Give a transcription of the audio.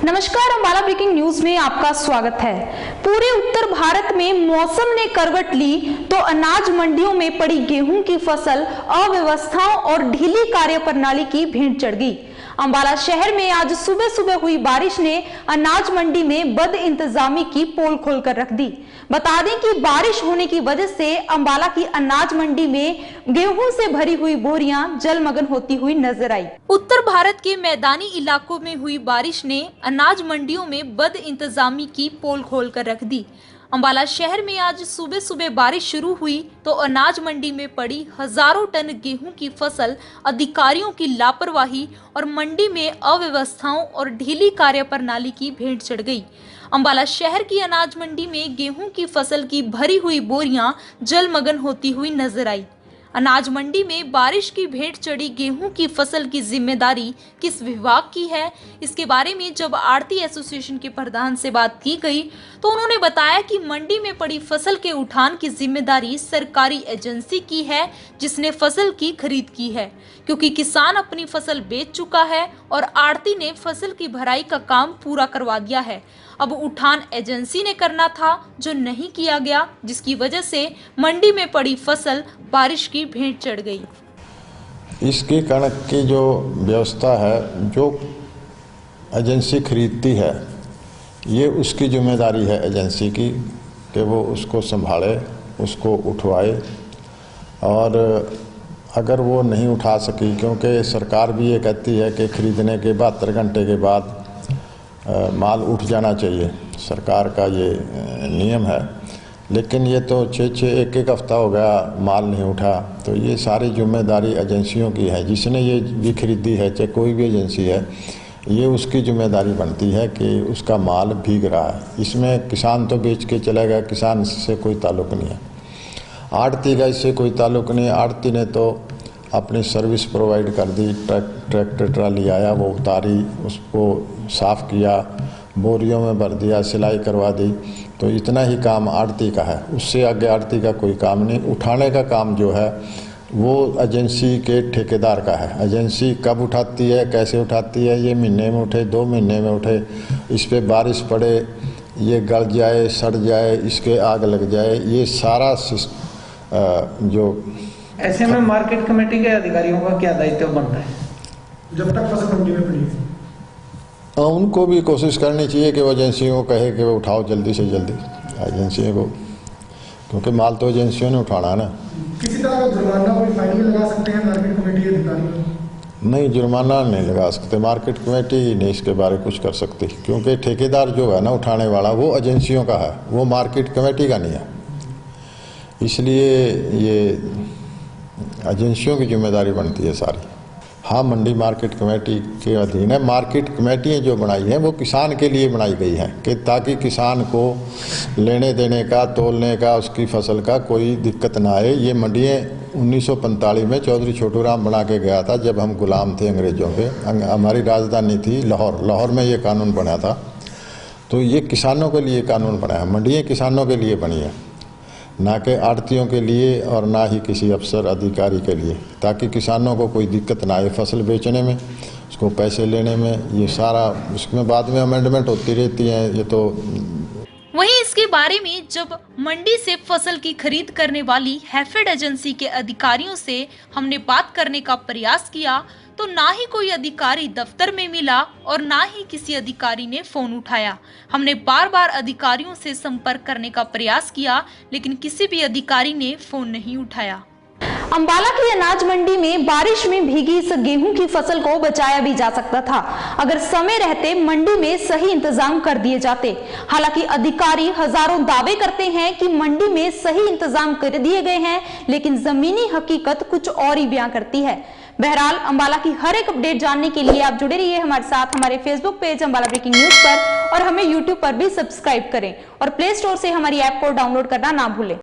नमस्कार, Ambala breaking news में आपका स्वागत है। पूरे उत्तर भारत में मौसम ने करवट ली तो अनाज मंडियों में पड़ी गेहूं की फसल अव्यवस्थाओं और ढीली कार्यप्रणाली की भेंट चढ़ गई। अम्बाला शहर में आज सुबह सुबह हुई बारिश ने अनाज मंडी में बद इंतजामी की पोल खोलकर रख दी। बता दें कि बारिश होने की वजह से अम्बाला की अनाज मंडी में गेहूं से भरी हुई बोरियां जलमग्न होती हुई नजर आई। उत्तर भारत के मैदानी इलाकों में हुई बारिश ने अनाज मंडियों में बद इंतजामी की पोल खोलकर रख दी। अम्बाला शहर में आज सुबह सुबह बारिश शुरू हुई तो अनाज मंडी में पड़ी हजारों टन गेहूं की फसल अधिकारियों की लापरवाही और मंडी में अव्यवस्थाओं और ढीली कार्यप्रणाली की भेंट चढ़ गई। अम्बाला शहर की अनाज मंडी में गेहूं की फसल की भरी हुई बोरियां जलमग्न होती हुई नजर आई। अनाज मंडी में बारिश की भेंट चढ़ी गेहूं की फसल की जिम्मेदारी किस विभाग की है, इसके बारे में जब आड़ती एसोसिएशन के प्रधान से बात की गई तो उन्होंने बताया कि मंडी में पड़ी फसल के उठान की जिम्मेदारी सरकारी एजेंसी की है जिसने फसल की खरीद की है, क्योंकि किसान अपनी फसल बेच चुका है और आड़ती ने फसल की भराई का काम पूरा करवा दिया है। अब उठान एजेंसी ने करना था जो नहीं किया गया, जिसकी वजह से मंडी में पड़ी फसल बारिश की भेंट चढ़ गई। इसकी कणक की जो व्यवस्था है, जो एजेंसी खरीदती है, ये उसकी जिम्मेदारी है एजेंसी की कि वो उसको संभाले, उसको उठवाए। और अगर वो नहीं उठा सकी, क्योंकि सरकार भी ये कहती है कि खरीदने के 72 घंटे के बाद माल उठ जाना चाहिए, सरकार का ये नियम है। लेकिन ये तो 6-6 एक हफ्ता हो गया माल नहीं उठा, तो ये सारी जिम्मेदारी एजेंसियों की है। जिसने ये भी खरीदी है, चाहे कोई भी एजेंसी है, ये उसकी जिम्मेदारी बनती है कि उसका माल भीग रहा है। इसमें किसान तो बेच के चलेगा, किसान से कोई ताल्लुक़ नहीं है। आड़ती का इससे कोई ताल्लुक़ नहीं है। आड़ती ने तो अपनी सर्विस प्रोवाइड कर दी, ट्रैक्टर ट्राली आया, वो उतारी, उसको साफ़ किया, बोरियों में भर दिया, सिलाई करवा दी, तो इतना ही काम आड़ती का है। उससे आगे आड़ती का कोई काम नहीं। उठाने का काम जो है वो एजेंसी के ठेकेदार का है। एजेंसी कब उठाती है, कैसे उठाती है, ये महीने में उठे, 2 महीने में उठे, इस पर बारिश पड़े, ये गल जाए, सड़ जाए, इसके आग लग जाए, ये सारा जो ऐसे में मार्केट कमेटी के अधिकारियों का क्या दायित्व बनता है? जब तक फसल मंडी में पड़ी है उनको भी कोशिश करनी चाहिए कि वो एजेंसियों को कहे कि वो उठाओ जल्दी से जल्दी, एजेंसियों को, क्योंकि माल तो एजेंसियों ने उठाना है ना। किसी तरह का जुर्माना कोई फाइन भी लगा सकते हैं मार्केट कमेटी के अधिकारी? नहीं, जुर्माना नहीं लगा सकते, मार्केट कमेटी नहीं इसके बारे में कुछ कर सकती, क्योंकि ठेकेदार जो है ना उठाने वाला, वो एजेंसियों का है, वो मार्केट कमेटी का नहीं है। इसलिए ये एजेंसियों की जिम्मेदारी बनती है सारी। हाँ, मंडी मार्केट कमेटी के अधीन है। मार्केट कमेटियाँ जो बनाई हैं वो किसान के लिए बनाई गई हैं कि ताकि किसान को लेने देने का, तोलने का, उसकी फसल का कोई दिक्कत ना आए। ये मंडियाँ 1945 में चौधरी छोटू राम बना के गया था, जब हम गुलाम थे अंग्रेज़ों के। हमारी राजधानी थी लाहौर में ये कानून बना था। तो ये किसानों के लिए कानून बना है, मंडियाँ किसानों के लिए बनी है, ना कि आड़तियों के लिए और ना ही किसी अफसर अधिकारी के लिए, ताकि किसानों को कोई दिक्कत ना आए फसल बेचने में, उसको पैसे लेने में। ये सारा उसमें बाद में अमेंडमेंट होती रहती है। ये तो वहीं इसके बारे में जब मंडी से फसल की खरीद करने वाली हैफेड एजेंसी के अधिकारियों से हमने बात करने का प्रयास किया तो ना ही कोई अधिकारी दफ्तर में मिला और ना ही किसी अधिकारी ने फोन उठाया। हमने बार बार अधिकारियों से संपर्क करने का प्रयास किया, लेकिन किसी भी अधिकारी ने फोन नहीं उठाया। अम्बाला की अनाज मंडी में बारिश में भीगी इस गेहूं की फसल को बचाया भी जा सकता था अगर समय रहते मंडी में सही इंतजाम कर दिए जाते। हालांकि अधिकारी हजारों दावे करते हैं कि मंडी में सही इंतजाम कर दिए गए हैं, लेकिन जमीनी हकीकत कुछ और ही बयां करती है। बहरहाल अम्बाला की हर एक अपडेट जानने के लिए आप जुड़े रहिए हमारे साथ हमारे Facebook page Ambala breaking news पर, और हमें यूट्यूब पर भी सब्सक्राइब करें और प्ले स्टोर से हमारी ऐप को डाउनलोड करना ना भूलें।